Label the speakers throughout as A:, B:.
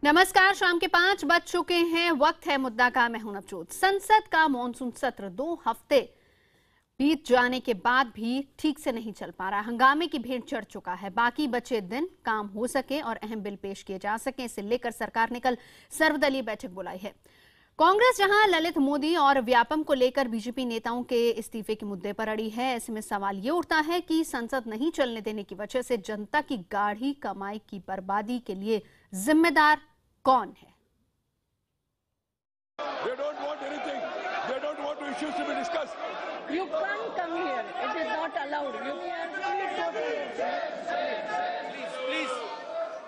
A: नमस्कार, शाम के 5 बज चुके हैं। वक्त है मुद्दा का। मैं हूं नवजोत। संसद का मॉनसून सत्र 2 हफ्ते बीत जाने के बाद भी ठीक से नहीं चल पा रहा। हंगामे की भेंट चढ़ चुका है। बाकी बचे दिन काम हो सके और अहम बिल पेश किए जा सके, इसे लेकर सरकार ने कल सर्वदलीय बैठक बुलाई है। कांग्रेस जहां ललित मोदी और व्यापम को लेकर बीजेपी नेताओं के इस्तीफे के मुद्दे पर अड़ी है, ऐसे में सवाल ये उठता है कि संसद नहीं चलने देने की वजह से जनता की गाढ़ी कमाई की बर्बादी के लिए जिम्मेदार कौन है?
B: They don't want anything. They don't want issues to be discussed.
C: You can't come here. It is not allowed. You can only go to...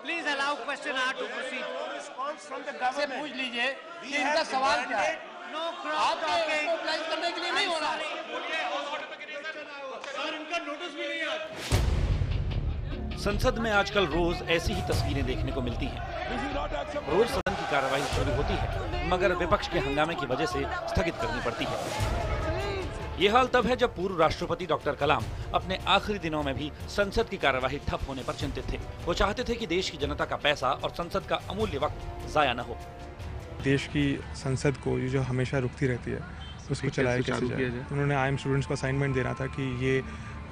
D: Please allow question hour to proceed.
E: No response from the government.
F: से पूछ लीजिए कि इनका सवाल क्या है।
D: No cross talking.
F: Mobilise करने के लिए नहीं हो रहा है।
E: सर इनका नोटिस भी नहीं है।
G: संसद में आजकल रोज ऐसी ही तस्वीरें देखने को मिलती हैं।
B: This is not acceptable.
G: रोज सदन की कार्यवाही शुरू होती है, मगर विपक्ष के हंगामे की वजह से स्थगित करनी पड़ती है। ये हाल तब है जब पूर्व राष्ट्रपति डॉक्टर कलाम अपने आखिरी दिनों में भी संसद की कार्यवाही ठप होने पर चिंतित थे। वो चाहते थे कि देश की जनता का पैसा और संसद का अमूल्य वक्त जाया न हो।
H: देश की संसद को ये जो हमेशा रुकती रहती है उसको चलाया कैसे जाए। उन्होंने IIM स्टूडेंट्स को असाइनमेंट देना था कि ये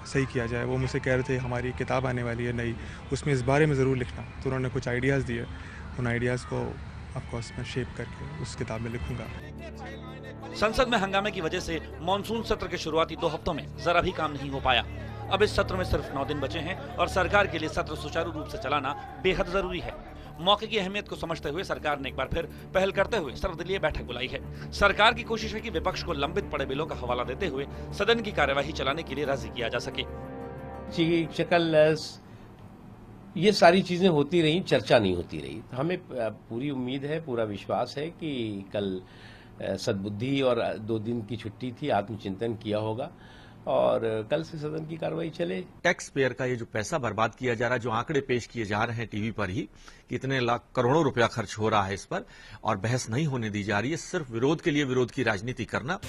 H: सही किया जाए। वो मुझसे कह रहे थे हमारी किताब आने वाली है नई, उसमें इस बारे में ज़रूर लिखना। तो उन्होंने कुछ आइडियाज़ दिए, उन आइडियाज़ को ऑफकोर्स मैं शेप करके उस किताब में लिखूंगा।
G: संसद में हंगामे की वजह से मॉनसून सत्र के शुरुआती 2 हफ्तों में जरा भी काम नहीं हो पाया। अब इस सत्र में सिर्फ 9 दिन बचे हैं और सरकार के लिए सत्र सुचारू रूप से चलाना बेहद जरूरी है। मौके की अहमियत को समझते हुए सरकार ने एक बार फिर पहल करते हुए सर्वदलीय बैठक बुलाई है। सरकार की कोशिश है कि विपक्ष को लंबित पड़े बिलों का हवाला देते हुए सदन की कार्यवाही चलाने के लिए राजी किया जा सके।
I: ये सारी चीजें होती रही, चर्चा नहीं होती रही। हमें पूरी उम्मीद है, पूरा विश्वास है कि कल सद्बुद्धि और 2 दिन की छुट्टी थी, आत्मचिंतन किया होगा और कल से सदन की कार्रवाई चले।
J: टैक्स पेयर का ये जो पैसा बर्बाद किया जा रहा है, जो आंकड़े पेश किए जा रहे हैं टीवी पर ही, कितने लाख करोड़ों रुपया खर्च हो रहा है इस पर और बहस नहीं होने दी जा रही है। सिर्फ विरोध के लिए विरोध की राजनीति करना।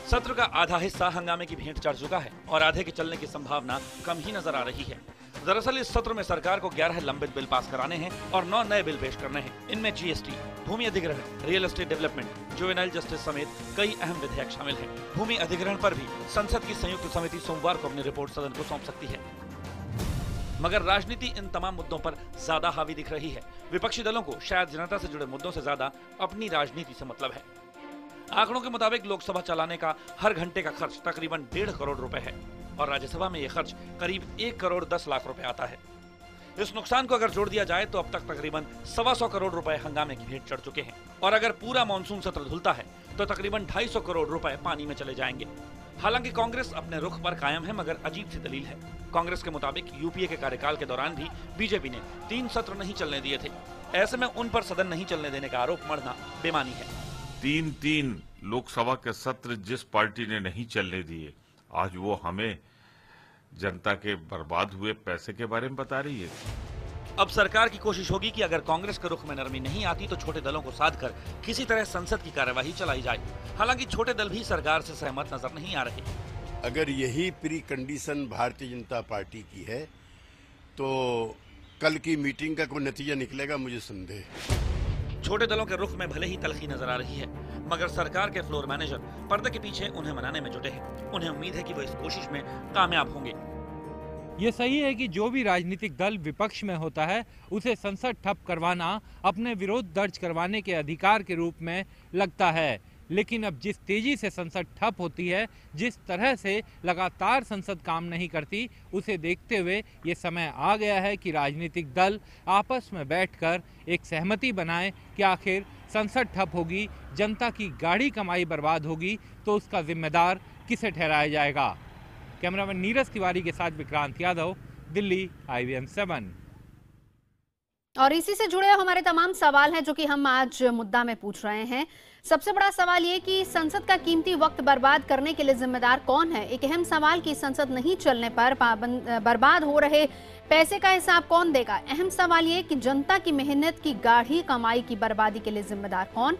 G: सत्र का आधा हिस्सा हंगामे की भेंट चढ़ चुका है और आधे के चलने की संभावना कम ही नजर आ रही है। दरअसल इस सत्र में सरकार को 11 लंबित बिल पास कराने हैं और 9 नए बिल पेश करने हैं। इनमें GST, भूमि अधिग्रहण, real estate development, juvenile justice समेत कई अहम विधेयक शामिल हैं। भूमि अधिग्रहण पर भी संसद की संयुक्त समिति सोमवार को अपनी रिपोर्ट सदन को सौंप सकती है। मगर राजनीति इन तमाम मुद्दों पर ज्यादा हावी दिख रही है। विपक्षी दलों को शायद जनता से जुड़े मुद्दों से ज्यादा अपनी राजनीति से मतलब है। आंकड़ों के मुताबिक लोकसभा चलाने का हर घंटे का खर्च तकरीबन 1.5 करोड़ रुपए है और राज्यसभा में यह खर्च करीब 1 करोड़ 10 लाख रुपए आता है। इस नुकसान को अगर जोड़ दिया जाए तो अब तक तकरीबन 125 करोड़ रुपए हंगामे की भेंट चढ़ चुके हैं और अगर पूरा मॉनसून सत्र धुलता है तो तकरीबन 250 करोड़ रुपए पानी में चले जाएंगे। हालांकि कांग्रेस अपने रुख पर कायम है, मगर अजीब सी दलील है। कांग्रेस के मुताबिक यूपीए के कार्यकाल के दौरान भी बीजेपी ने 3 सत्र नहीं चलने दिए थे। ऐसे में उन पर सदन नहीं चलने देने का आरोप मढ़ना बेमानी है।
K: 3 लोकसभा के सत्र जिस पार्टी ने नहीं चलने दिए, आज वो हमें जनता के बर्बाद हुए पैसे के बारे में बता रही है।
G: अब सरकार की कोशिश होगी कि अगर कांग्रेस के रुख में नरमी नहीं आती तो छोटे दलों को साध कर किसी तरह संसद की कार्यवाही चलाई जाए। हालांकि छोटे दल भी सरकार से सहमत नजर नहीं आ रहे।
L: अगर यही pre condition Bharatiya Janata party की है तो कल की मीटिंग का कोई नतीजा निकलेगा, मुझे संदेह है।
G: छोटे दलों के रुख में भले ही तलखी नजर आ रही है, मगर सरकार के फ्लोर मैनेजर पर्दे के पीछे उन्हें मनाने में जुटे हैं। उन्हें उम्मीद है कि वो इस कोशिश में कामयाब होंगे।
M: ये सही है कि जो भी राजनीतिक दल विपक्ष में होता है उसे संसद ठप करवाना अपने विरोध दर्ज करवाने के अधिकार के रूप में लगता है। लेकिन अब जिस तेजी से संसद ठप होती है, जिस तरह से लगातार संसद काम नहीं करती, उसे देखते हुए ये समय आ गया है कि राजनीतिक दल आपस में बैठकर एक सहमति बनाएं कि आखिर संसद ठप होगी, जनता की गाढ़ी कमाई बर्बाद होगी तो उसका जिम्मेदार किसे ठहराया जाएगा। कैमरामैन नीरज तिवारी के साथ विक्रांत यादव, दिल्ली, IVM 7।
A: और इसी से जुड़े हमारे तमाम सवाल हैं जो कि हम आज मुद्दा में पूछ रहे हैं। सबसे बड़ा सवाल ये कि संसद का कीमती वक्त बर्बाद करने के लिए जिम्मेदार कौन है। एक अहम सवाल कि संसद नहीं चलने पर बर्बाद हो रहे पैसे का हिसाब कौन देगा। अहम सवाल ये कि जनता की मेहनत की गाढ़ी कमाई की बर्बादी के लिए जिम्मेदार कौन।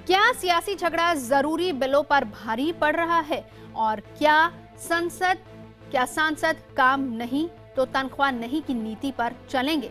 A: क्या सियासी झगड़ा जरूरी बिलों पर भारी पड़ रहा है और क्या सांसद काम नहीं तो तनख्वाह नहीं की नीति पर चलेंगे।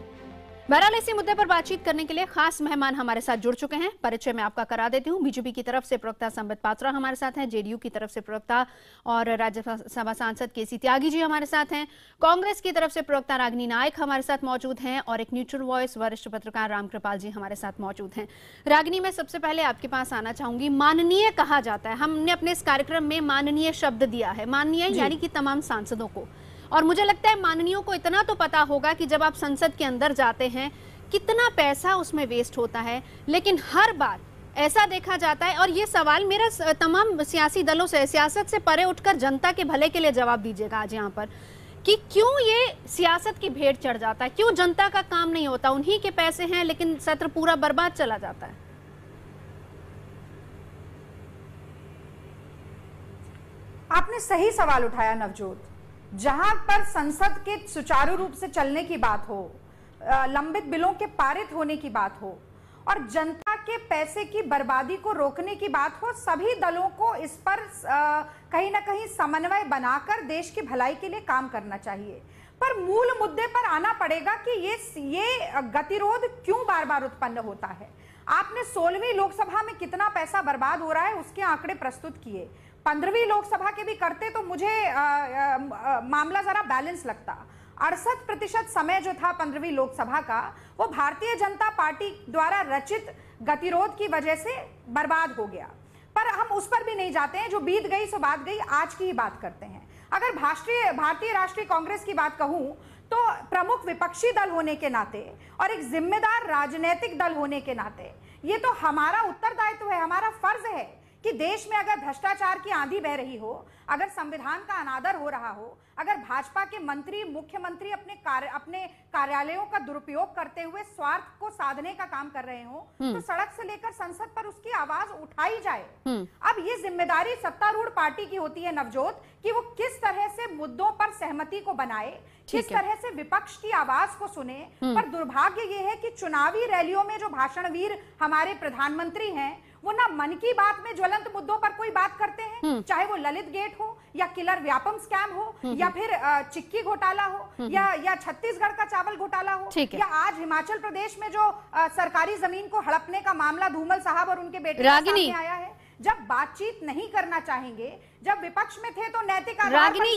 A: बहरहाल इसी मुद्दे पर बातचीत करने के लिए खास मेहमान हमारे साथ जुड़ चुके हैं। परिचय मैं आपका करा देती हूँ। बीजेपी की तरफ से प्रवक्ता संबित पात्रा हमारे साथ हैं, जेडीयू की तरफ से प्रवक्ता और राज्यसभा सांसद केसी त्यागी जी हमारे साथ हैं, कांग्रेस की तरफ से प्रवक्ता रागिनी नायक हमारे साथ मौजूद हैं और एक न्यूट्रल वॉइस वरिष्ठ पत्रकार रामकृपाल जी हमारे साथ मौजूद हैं। रागिनी, मैं सबसे पहले आपके पास आना चाहूंगी। माननीय कहा जाता है, हमने अपने इस कार्यक्रम में माननीय शब्द दिया है, माननीय यानी कि तमाम सांसदों को, और मुझे लगता है माननीयों को इतना तो पता होगा कि जब आप संसद के अंदर जाते हैं कितना पैसा उसमें वेस्ट होता है। लेकिन हर बार ऐसा देखा जाता है, और ये सवाल मेरा तमाम सियासी दलों से, सियासत से परे उठकर जनता के भले के लिए जवाब दीजिएगा आज यहाँ पर, कि क्यों ये सियासत की भेंट चढ़ जाता है, क्यों जनता का काम नहीं होता, उन्हीं के पैसे हैं लेकिन सत्र पूरा बर्बाद चला जाता है।
N: आपने सही सवाल उठाया नवजोत। जहां पर संसद के सुचारू रूप से चलने की बात हो, लंबित बिलों के पारित होने की बात हो और जनता के पैसे की बर्बादी को रोकने की बात हो, सभी दलों को इस पर कहीं ना कहीं समन्वय बनाकर देश की भलाई के लिए काम करना चाहिए। पर मूल मुद्दे पर आना पड़ेगा कि ये गतिरोध क्यों बार बार उत्पन्न होता है। आपने 16वीं लोकसभा में कितना पैसा बर्बाद हो रहा है उसके आंकड़े प्रस्तुत किए, 15वीं लोकसभा के भी करते तो मुझे मामला जरा बैलेंस लगता। 68% समय जो था 15वीं लोकसभा का, वो भारतीय जनता पार्टी द्वारा रचित गतिरोध की वजह से बर्बाद हो गया। पर हम उस पर भी नहीं जाते हैं, जो बीत गई सो बात गई, आज की ही बात करते हैं। अगर भारतीय राष्ट्रीय कांग्रेस की बात कहूं तो प्रमुख विपक्षी दल होने के नाते और एक जिम्मेदार राजनीतिक दल होने के नाते ये तो हमारा उत्तरदायित्व है, हमारा फर्ज है कि देश में अगर भ्रष्टाचार की आंधी बह रही हो, अगर संविधान का अनादर हो रहा हो, अगर भाजपा के मंत्री, मुख्यमंत्री अपने कार्यालयों का दुरुपयोग करते हुए स्वार्थ को साधने का काम कर रहे हो, तो सड़क से लेकर संसद पर उसकी आवाज उठाई जाए। अब ये जिम्मेदारी सत्तारूढ़ पार्टी की होती है नवजोत, कि वो किस तरह से मुद्दों पर सहमति को बनाए, किस तरह से विपक्ष की आवाज को सुने। पर दुर्भाग्य ये है कि चुनावी रैलियों में जो भाषणवीर हमारे प्रधानमंत्री हैं, वो ना मन की बात में ज्वलंत मुद्दों पर कोई बात करते हैं, चाहे वो ललित गेट हो या किलर व्यापम स्कैम हो या फिर चिक्की घोटाला हो या छत्तीसगढ़ का चावल घोटाला हो या आज हिमाचल प्रदेश में जो सरकारी जमीन को हड़पने का मामला धूमल साहब और उनके बेटे के सामने आया है। जब बातचीत नहीं करना चाहेंगे, जब विपक्ष में थे तो नैतिक
A: रागिनी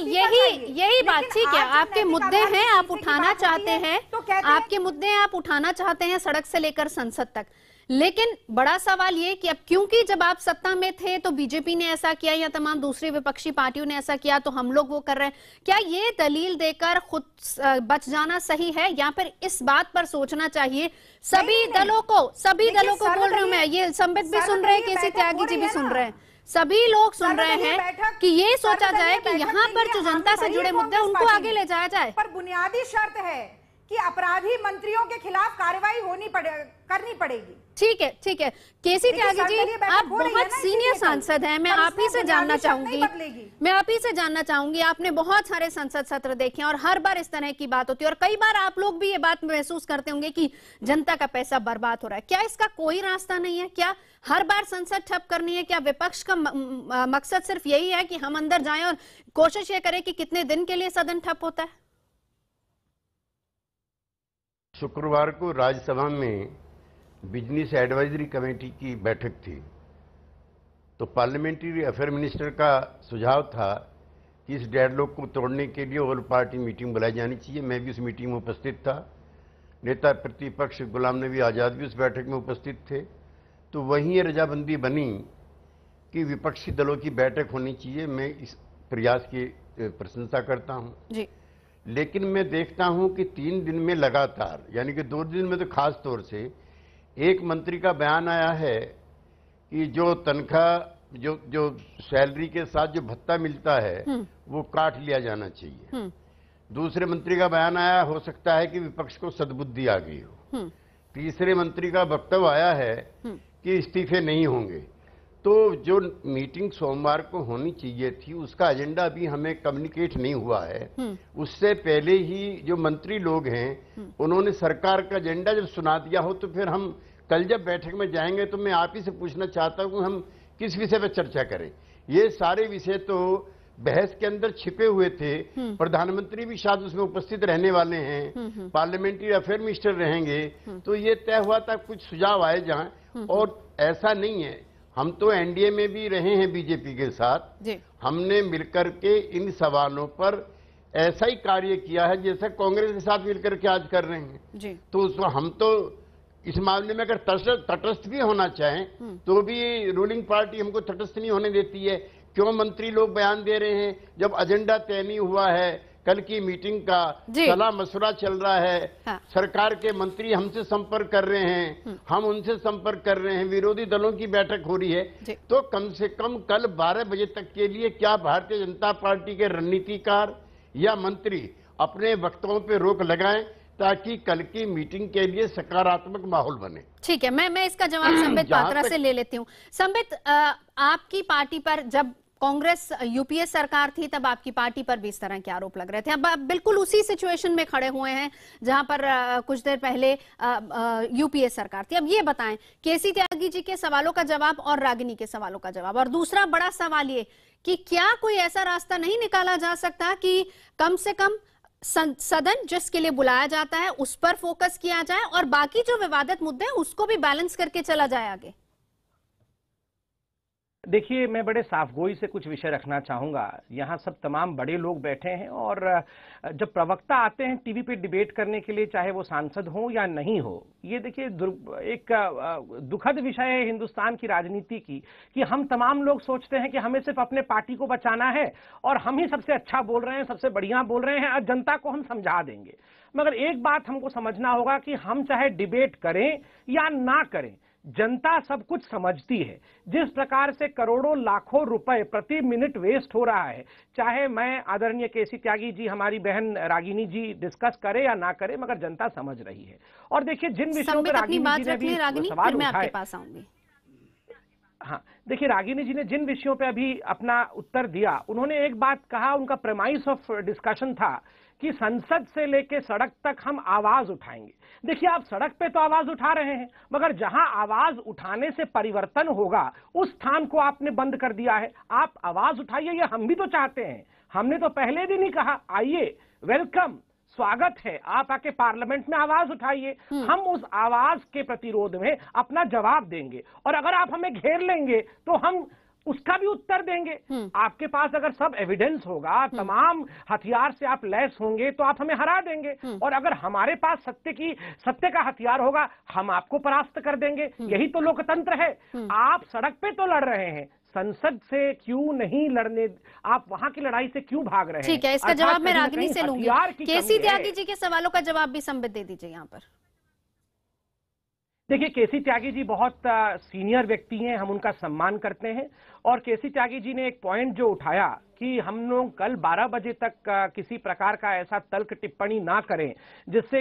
A: यही बात ठीक है। आपके मुद्दे हैं, आप उठाना चाहते हैं, आपके मुद्दे हैं, आप उठाना चाहते हैं सड़क से लेकर संसद तक। लेकिन बड़ा सवाल ये कि अब क्योंकि जब आप सत्ता में थे तो बीजेपी ने ऐसा किया या तमाम दूसरी विपक्षी पार्टियों ने ऐसा किया तो हम लोग वो कर रहे हैं, क्या ये दलील देकर खुद बच जाना सही है या फिर इस बात पर सोचना चाहिए सभी दलों को बोल रही हूं मैं, ये संबित भी सुन रहे हैं, केसी त्यागी जी भी सुन रहे हैं, सभी लोग सुन रहे हैं कि ये सोचा जाए कि यहाँ पर जो जनता से जुड़े मुद्दे उनको आगे ले जाया जाए।
N: पर बुनियादी शर्त है कि अपराधी मंत्रियों के खिलाफ कार्रवाई करनी पड़ेगी।
A: ठीक है केसी त्यागी जी, आप बहुत सीनियर सांसद हैं, मैं आप ही से जानना चाहूंगी, आपने बहुत सारे संसद सत्र देखे और हर बार इस तरह की बात होती है और कई बार आप लोग भी ये बात महसूस करते होंगे कि जनता का पैसा बर्बाद हो रहा है। क्या इसका कोई रास्ता नहीं है? क्या हर बार संसद ठप करनी है? क्या विपक्ष का मकसद सिर्फ यही है कि हम अंदर जाएं और कोशिश ये करें कि कितने दिन के लिए सदन ठप होता है?
L: शुक्रवार को राज्यसभा में बिजनेस एडवाइजरी कमेटी की बैठक थी, तो पार्लियामेंट्री अफेयर मिनिस्टर का सुझाव था कि इस डेडलॉक को तोड़ने के लिए ऑल पार्टी मीटिंग बुलाई जानी चाहिए। मैं भी उस मीटिंग में उपस्थित था, नेता प्रतिपक्ष गुलाम नबी आज़ाद भी उस बैठक में उपस्थित थे। तो वहीं ये रजामंदी बनी कि विपक्षी दलों की बैठक होनी चाहिए। मैं इस प्रयास की प्रशंसा करता हूँ जी। लेकिन मैं देखता हूं कि 3 दिन में लगातार, यानी कि 2 दिन में तो खास तौर से एक मंत्री का बयान आया है कि जो तनख्वाह जो सैलरी के साथ जो भत्ता मिलता है वो काट लिया जाना चाहिए। दूसरे मंत्री का बयान आया, हो सकता है कि विपक्ष को सद्बुद्धि आ गई हो। तीसरे मंत्री का वक्तव्य आया है कि इस्तीफे नहीं होंगे। तो जो मीटिंग सोमवार को होनी चाहिए थी उसका एजेंडा अभी हमें कम्युनिकेट नहीं हुआ है। उससे पहले ही जो मंत्री लोग हैं उन्होंने सरकार का एजेंडा जब सुना दिया हो, तो फिर हम कल जब बैठक में जाएंगे तो मैं आप ही से पूछना चाहता हूं कि हम किस विषय पर चर्चा करें। ये सारे विषय तो बहस के अंदर छिपे हुए थे। प्रधानमंत्री भी शायद उसमें उपस्थित रहने वाले हैं, पार्लियामेंट्री अफेयर मिनिस्टर रहेंगे, तो ये तय हुआ था कुछ सुझाव आए जाएं। और ऐसा नहीं है, हम तो एनडीए में भी रहे हैं बीजेपी के साथ, हमने मिलकर के इन सवालों पर ऐसा ही कार्य किया है जैसे कांग्रेस के साथ मिलकर के आज कर रहे हैं। तो हम तो इस मामले में अगर तटस्थ भी होना चाहें तो भी रूलिंग पार्टी हमको तटस्थ नहीं होने देती है। क्यों मंत्री लोग बयान दे रहे हैं जब एजेंडा तय नहीं हुआ है, कल की मीटिंग का सलाह मशवरा चल रहा है। सरकार के मंत्री हमसे संपर्क कर रहे हैं, हम उनसे संपर्क कर रहे हैं, विरोधी दलों की बैठक हो रही है। तो कम से कम कल 12 बजे तक के लिए क्या भारतीय जनता पार्टी के रणनीतिकार या मंत्री अपने वक्तव्यों पे रोक लगाएं ताकि कल की मीटिंग के लिए सकारात्मक माहौल बने।
A: ठीक है, मैं इसका जवाब संबित पात्रा से ले लेती हूँ। संबित, आपकी पार्टी पर जब कांग्रेस यूपीए सरकार थी तब आपकी पार्टी पर भी इस तरह के आरोप लग रहे थे। अब बिल्कुल उसी सिचुएशन में खड़े हुए हैं जहां पर कुछ देर पहले यूपीए सरकार थी। अब ये बताएं, केसी त्यागी जी के सवालों का जवाब और रागिनी के सवालों का जवाब, और दूसरा बड़ा सवाल ये कि क्या कोई ऐसा रास्ता नहीं निकाला जा सकता कि कम से कम सदन जिसके लिए बुलाया जाता है उस पर फोकस किया जाए और बाकी जो विवादित मुद्दे हैं उसको भी बैलेंस करके चला जाए आगे?
O: देखिए, मैं बड़े साफगोई से कुछ विषय रखना चाहूंगा। यहाँ सब तमाम बड़े लोग बैठे हैं और जब प्रवक्ता आते हैं टीवी पे डिबेट करने के लिए, चाहे वो सांसद हो या नहीं हो, ये देखिए एक दुखद विषय है हिंदुस्तान की राजनीति की कि हम तमाम लोग सोचते हैं कि हमें सिर्फ अपने पार्टी को बचाना है और हम ही सबसे अच्छा बोल रहे हैं, सबसे बढ़िया बोल रहे हैं और जनता को हम समझा देंगे। मगर एक बात हमको समझना होगा कि हम चाहे डिबेट करें या ना करें, जनता सब कुछ समझती है। जिस प्रकार से करोड़ों लाखों रुपए प्रति मिनट वेस्ट हो रहा है, चाहे मैं आदरणीय केसी त्यागी जी, हमारी बहन रागिनी जी डिस्कस करे या ना करे, मगर जनता समझ रही है। और देखिए, जिन विषयों पर रागिनी जी ने भी सवाल उठाए, हाँ, देखिए रागिनी जी ने जिन विषयों पे अभी अपना उत्तर दिया, उन्होंने एक बात कहा, उनका प्रेमाइस ऑफ डिस्कशन था कि संसद से लेके सड़क तक हम आवाज उठाएंगे। देखिए, आप सड़क पे तो आवाज उठा रहे हैं, मगर जहां आवाज उठाने से परिवर्तन होगा उस स्थान को आपने बंद कर दिया है। आप आवाज उठाइए, ये हम भी तो चाहते हैं। हमने तो पहले दिन ही कहा, आइए, वेलकम, स्वागत है, आप आके पार्लियामेंट में आवाज उठाइए, हम उस आवाज के प्रतिरोध में अपना जवाब देंगे। और अगर आप हमें घेर लेंगे तो हम उसका भी उत्तर देंगे। आपके पास अगर सब एविडेंस होगा, तमाम हथियार से आप लैस होंगे, तो आप हमें हरा देंगे। और अगर हमारे पास सत्य का हथियार होगा, हम आपको परास्त कर देंगे। यही तो लोकतंत्र है। आप सड़क पे तो लड़ रहे हैं, संसद से क्यों नहीं लड़ने, आप वहां की लड़ाई से क्यों भाग रहे हैं?
A: ठीक है, इसका जवाब मैं रागिनी से लूंगी। केसी त्यागी जी के सवालों का जवाब भी संबित दे दीजिए यहाँ पर।
O: देखिए, केसी त्यागी जी बहुत सीनियर व्यक्ति हैं, हम उनका सम्मान करते हैं। और केसी त्यागी जी ने एक पॉइंट जो उठाया कि हम लोग कल 12 बजे तक किसी प्रकार का ऐसा तल्ख टिप्पणी ना करें जिससे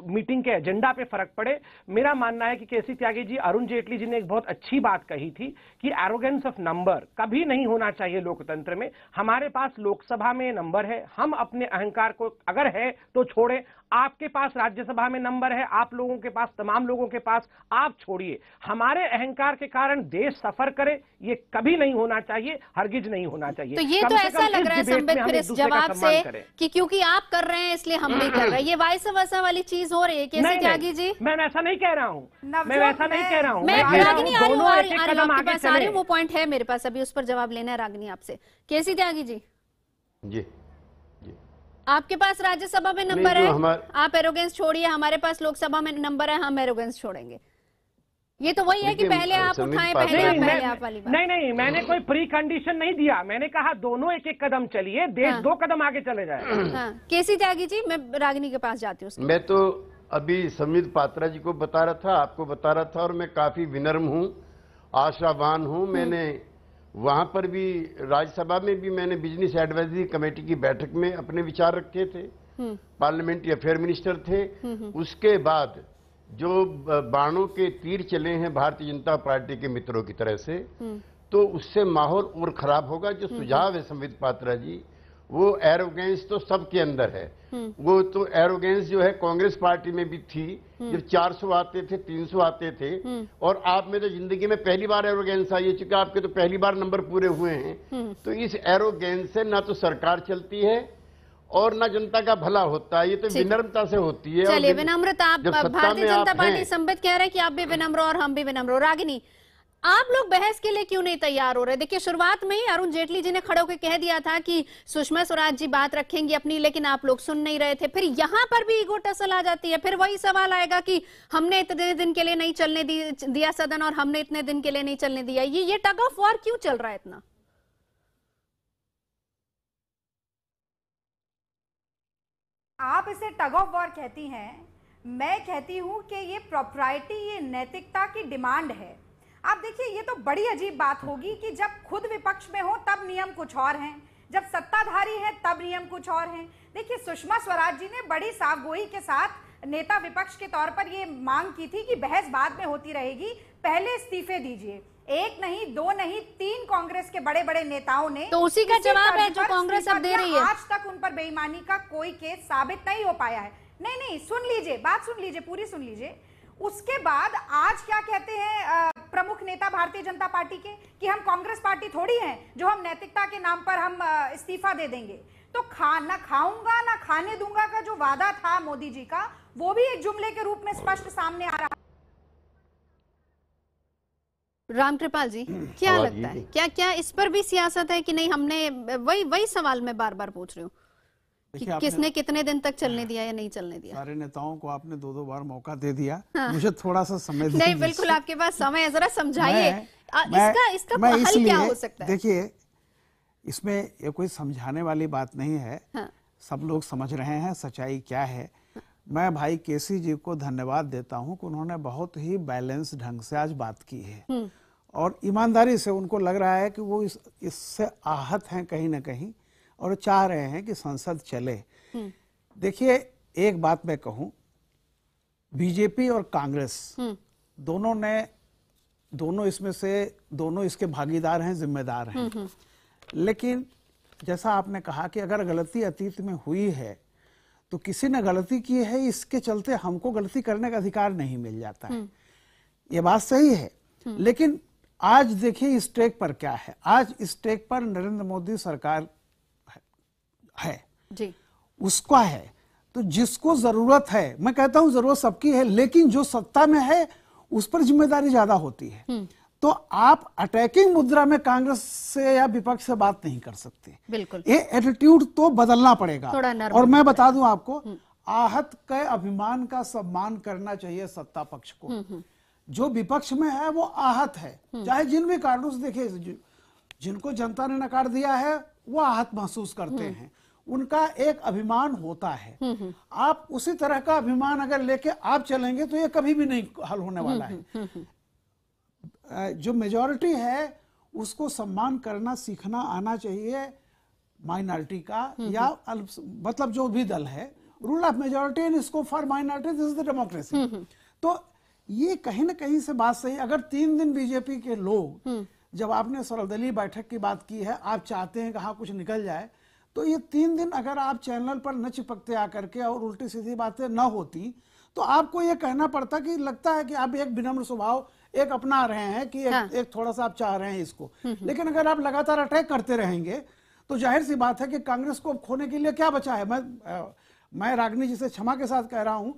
O: मीटिंग के एजेंडा पे फर्क पड़े। मेरा मानना है कि केसी त्यागी जी, अरुण जेटली जी ने एक बहुत अच्छी बात कही थी कि एरोगेंस ऑफ नंबर कभी नहीं होना चाहिए लोकतंत्र में। हमारे पास लोकसभा में नंबर है, हम अपने अहंकार को अगर है तो छोड़ें। आपके पास राज्यसभा में नंबर है, आप लोगों के पास, तमाम लोगों के पास, आप छोड़िए। हमारे अहंकार के कारण देश सफर करे, ये कभी नहीं होना चाहिए, हरगिज नहीं होना चाहिए।
A: तो ये तो ऐसा लग रहा है संबित फिर इस जवाब से कि क्योंकि आप कर रहे हैं इसलिए हम नहीं कर रहे, ये वाइस वर्सा वाली चीज हो रही है। केसी त्यागी जी,
O: मैं वैसा नहीं कह रहा हूँ, मैं वैसा नहीं कह रहा हूँ।
A: मैं रागिनी आ रही हूँ, वो पॉइंट है मेरे पास, अभी उस पर जवाब लेना है रागिनी आपसे। केसी त्यागी जी,
L: जी,
A: आपके पास राज्यसभा में नंबर है, आप एरोगेंस छोड़िए, हमारे पास लोकसभा में नंबर है, हम एरोगेंस छोड़ेंगे। ये तो वही है कि पहले आप उठाएं, पहले आप वाली बात।
O: नहीं, मैंने कोई प्री कंडीशन नहीं दिया, मैंने कहा दोनों एक एक कदम चलिए, देश 2 कदम आगे चले जाए।
A: केसी त्यागी जी, मैं रागिनी के पास जाती हूँ।
L: मैं तो अभी संबित पात्रा जी को बता रहा था, आपको बता रहा था, और मैं काफी विनम्र हूँ, आशावान हूँ। मैंने वहां पर भी, राज्यसभा में भी मैंने बिजनेस एडवाइजरी कमेटी की बैठक में अपने विचार रखे थे, पार्लियामेंट्री अफेयर मिनिस्टर थे। उसके बाद जो बाणों के तीर चले हैं भारतीय जनता पार्टी के मित्रों की तरह से, तो उससे माहौल और खराब होगा। जो सुझाव है संबित पात्रा जी, वो एरोगेंस तो सबके अंदर है। वो तो एरोगेंस जो है कांग्रेस पार्टी में भी थी, जब 400 आते थे, 300 आते थे, और आप में तो जिंदगी में पहली बार एरोगेंस आई है, चूंकि आपके तो पहली बार नंबर पूरे हुए हैं। तो इस एरोगेंस से ना तो सरकार चलती है और ना जनता का भला होता है, ये तो विनम्रता से होती है।
A: चलिए विनम्रता, आप भारतीय जनता पार्टी संबित कह रहे हैं कि आप भी विनम्र और हम भी विनम्र। रागिनी, आप लोग बहस के लिए क्यों नहीं तैयार हो रहे? देखिए शुरुआत में ही अरुण जेटली जी ने खड़े होकर कह दिया था कि सुषमा स्वराज जी बात रखेंगी अपनी, लेकिन आप लोग सुन नहीं रहे थे। फिर यहाँ पर भी ईगो टसल आ जाती है, फिर वही सवाल आएगा कि हमने इतने दिन के लिए नहीं चलने दिया सदन और हमने इतने दिन के लिए नहीं चलने दिया। ये टग ऑफ वॉर क्यों चल रहा है इतना?
N: आप इसे टग ऑफ वॉर कहती हैं, मैं कहती हूं कि ये प्रॉपर्टी, ये नैतिकता की डिमांड है। आप देखिए, ये तो बड़ी अजीब बात होगी कि जब खुद विपक्ष में हो तब नियम कुछ और हैं, जब सत्ताधारी है तब नियम कुछ और हैं। देखिए सुषमा स्वराज जी ने बड़ी साफगोई के साथ नेता विपक्ष के तौर पर ये मांग की थी कि बहस बाद में होती रहेगी, पहले इस्तीफे दीजिए। एक नहीं, दो नहीं, 3 कांग्रेस के बड़े बड़े नेताओं ने
A: तो उसी का जवाब है जो कांग्रेस अब दे रही है।
N: आज तक उन पर बेईमानी का कोई केस साबित नहीं हो पाया है। नहीं, सुन लीजिए, बात सुन लीजिए, पूरी सुन लीजिए। उसके बाद आज क्या कहते हैं प्रमुख नेता भारतीय जनता पार्टी के कि हम कांग्रेस पार्टी थोड़ी हैं जो हम नैतिकता के नाम पर हम इस्तीफा दे देंगे। तो ना खाऊंगा ना खाने दूंगा का जो वादा था मोदी जी का, वो भी एक जुमले के रूप में स्पष्ट सामने आ रहा है।
A: रामकृपाल जी, क्या लगता है, क्या इस पर भी सियासत है कि नहीं? हमने वही सवाल मैं बार बार पूछ रही हूँ कि किसने कितने दिन तक चलने दिया या नहीं चलने दिया?
P: सारे नेताओं को आपने 2-2 बार मौका दे दिया। हाँ। मुझे थोड़ा सा समय
A: नहीं, बिल्कुल आपके पास समय है, जरा समझाइए इसका हल क्या हो सकता है?
P: देखिए, इसमें ये कोई समझाने वाली बात नहीं है। हाँ। सब लोग समझ रहे हैं सच्चाई क्या है। मैं भाई केसी जी को धन्यवाद देता हूं कि उन्होंने बहुत ही बैलेंस ढंग से आज बात की है और ईमानदारी से उनको लग रहा है कि वो इससे आहत हैं कहीं ना कहीं और चाह रहे हैं कि संसद चले। देखिए, एक बात मैं कहूं, बीजेपी और कांग्रेस दोनों इसके भागीदार हैं, जिम्मेदार हैं। लेकिन जैसा आपने कहा कि अगर गलती अतीत में हुई है तो किसी ने गलती की है, इसके चलते हमको गलती करने का अधिकार नहीं मिल जाता है। ये बात सही है। लेकिन आज देखिए स्टेक पर क्या है। आज स्टेक पर नरेंद्र मोदी सरकार है
A: जी, उसका
P: है। तो जिसको जरूरत है, मैं कहता हूं जरूरत सबकी है, लेकिन जो सत्ता में है उस पर जिम्मेदारी ज्यादा होती है। तो आप अटैकिंग मुद्रा में कांग्रेस से या विपक्ष से बात नहीं कर सकते।
A: बिल्कुल,
P: ये एटीट्यूड तो बदलना पड़ेगा। और मैं बता दूं आपको, आहत के अभिमान का सम्मान करना चाहिए सत्ता पक्ष को। जो विपक्ष में है वो आहत है, चाहे जिन भी कारणों से। देखिए, जिनको जनता ने नकार दिया है वो आहत महसूस करते हैं, उनका एक अभिमान होता है। आप उसी तरह का अभिमान अगर लेके आप चलेंगे तो ये कभी भी नहीं हल होने वाला है। जो मेजॉरिटी है उसको सम्मान करना सीखना आना चाहिए माइनॉरिटी का, या मतलब जो भी दल है। Rule of majority and scope for minority, this is the democracy. तो ये कहीं ना कहीं से बात सही। अगर 3 दिन बीजेपी के लोग, जब आपने सर्वदलीय बैठक की बात की है, आप चाहते हैं कि हाँ कुछ निकल जाए, तो ये 3 दिन अगर आप चैनल पर न चिपकते आकर के और उल्टी सीधी बातें न होती तो आपको ये कहना पड़ता कि लगता है कि आप एक विनम्र स्वभाव एक अपना रहे हैं कि एक थोड़ा सा आप चाह रहे हैं इसको। लेकिन अगर आप लगातार अटैक करते रहेंगे तो जाहिर सी बात है कि कांग्रेस को खोने के लिए क्या बचा है। मैं रागिनी जी से क्षमा के साथ कह रहा हूं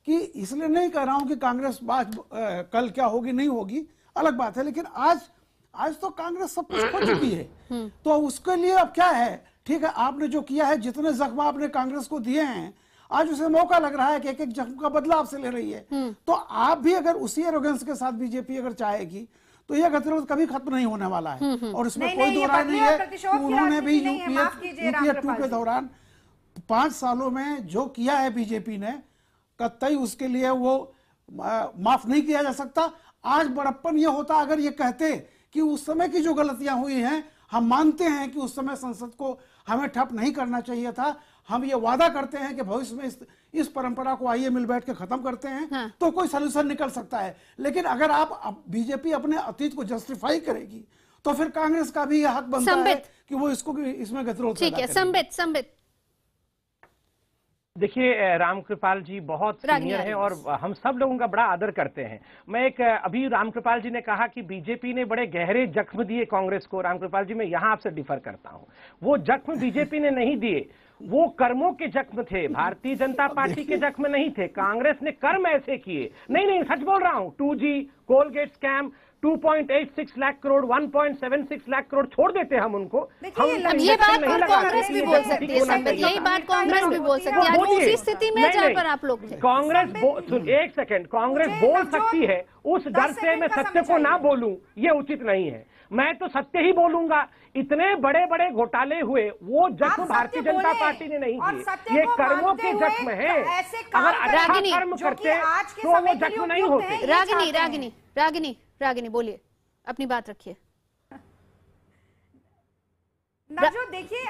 P: कि इसलिए नहीं कह रहा हूं कि कांग्रेस कल क्या होगी नहीं होगी, अलग बात है। लेकिन आज तो कांग्रेस सब कुछ खो चुकी है, तो उसके लिए अब क्या है। ठीक है, आपने जो किया है, जितने जख्म आपने कांग्रेस को दिए हैं, आज उसे मौका लग रहा है कि एक जख्म का बदला आपसे ले रही है। तो आप भी अगर उसी एरोगेंस के साथ बीजेपी अगर चाहेगी तो यह गतिरोध कभी खत्म नहीं होने वाला है। और इसमें कोई दो राय नहीं है। उन्होंने भी यूपीए 2 के दौरान 5 सालों में जो किया है बीजेपी ने, कतई उसके लिए वो माफ नहीं किया जा सकता। आज बड़प्पन ये होता अगर ये कहते कि उस समय की जो गलतियां हुई हैं, हम मानते हैं कि उस समय संसद को हमें ठप नहीं करना चाहिए था, हम ये वादा करते हैं कि भविष्य में इस परंपरा को आइए मिल बैठ के खत्म करते हैं। हाँ। तो कोई सलूशन निकल सकता है। लेकिन अगर आप बीजेपी अपने अतीत को जस्टिफाई करेगी तो फिर कांग्रेस का भी यह हक बनता है कि वो इसमें गतिरोध
A: ठीक है। संबित
O: देखिए, रामकृपाल जी बहुत सीनियर हैं और हम सब लोग उनका बड़ा आदर करते हैं। मैं अभी रामकृपाल जी ने कहा कि बीजेपी ने बड़े गहरे जख्म दिए कांग्रेस को। रामकृपाल जी, मैं यहां आपसे डिफर करता हूं। वो जख्म बीजेपी ने नहीं दिए, वो कर्मों के जख्म थे, भारतीय जनता पार्टी के जख्म नहीं थे। कांग्रेस ने कर्म ऐसे किए। नहीं, सच बोल रहा हूं। 2G, Colgate scam, 2.86 lakh crore, 1.76 lakh crore छोड़ देते हम उनको।
A: अब ये बात कांग्रेस भी बोल सकती है संबित, यही बात कांग्रेस भी बोल सकती है। आज उसी स्थिति में जहां पर आप लोग थे।
O: कांग्रेस एक सेकंड, कांग्रेस बोल सकती है। उस डर से मैं सत्य को ना बोलूं ये उचित नहीं है। मैं तो सत्य ही बोलूंगा। इतने बड़े बड़े घोटाले हुए, वो जख्म भारतीय जनता पार्टी ने नहीं किए, ये कर्मों के जख्म है। अगर अच्छा कर्म करते तो वो जख्म नहीं होते।
A: रागिनी बोलिए, अपनी बात रखिए।
N: नवजोत, देखिए,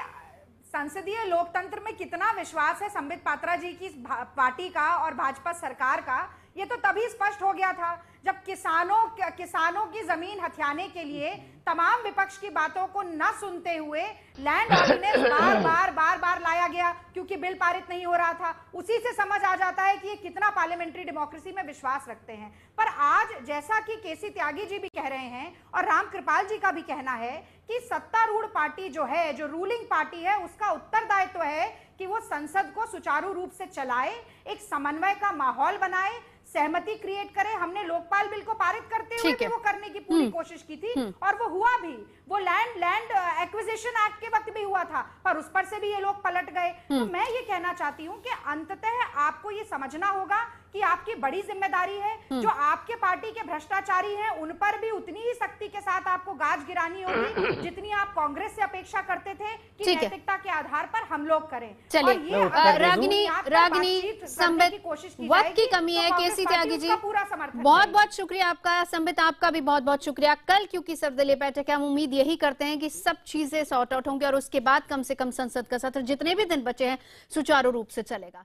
N: संसदीय लोकतंत्र में कितना विश्वास है संबित पात्रा जी की पार्टी का और भाजपा सरकार का, ये तो तभी स्पष्ट हो गया था जब किसानों की जमीन हथियाने के लिए तमाम विपक्ष की बातों को न सुनते हुए लैंड ऑर्डिनेंस बार बार लाया गया, क्योंकि बिल पारित नहीं हो रहा था। उसी से समझ आ जाता है कि ये कितना पार्लियामेंट्री डेमोक्रेसी में विश्वास रखते हैं। पर आज जैसा कि केसी त्यागी जी भी कह रहे हैं और रामकृपाल जी का भी कहना है कि सत्तारूढ़ पार्टी जो है, जो रूलिंग पार्टी है, उसका उत्तरदायित्व है कि वो संसद को सुचारू रूप से चलाए, एक समन्वय का माहौल बनाए, सहमति क्रिएट करे। हमने लोकपाल बिल को पारित करते हुए भी वो करने की पूरी कोशिश की थी और वो हुआ भी। वो लैंड एक्विजिशन एक्ट के वक्त भी हुआ था, पर उस पर से भी ये लोग पलट गए। तो मैं ये कहना चाहती हूँ कि अंततः आपको ये समझना होगा कि आपकी बड़ी जिम्मेदारी है। जो आपके पार्टी के भ्रष्टाचारी हैं, उन पर भी उतनी ही सख्ती के साथ आपको गाज गिरानी होगी जितनी आप कांग्रेस से अपेक्षा करते थे कि नैतिकता के आधार पर हम लोग करें।
A: चलिए, रागिनी संबित, वक्त की कमी है। केसी त्यागी जी, बहुत बहुत शुक्रिया आपका। संबित, आपका भी बहुत बहुत शुक्रिया। कल क्योंकि सर्वदलीय बैठक है, हम उम्मीद यही करते हैं कि सब चीजें सॉर्ट आउट होंगी और उसके बाद कम से कम संसद का सत्र जितने भी दिन बचे हैं सुचारू रूप से चलेगा।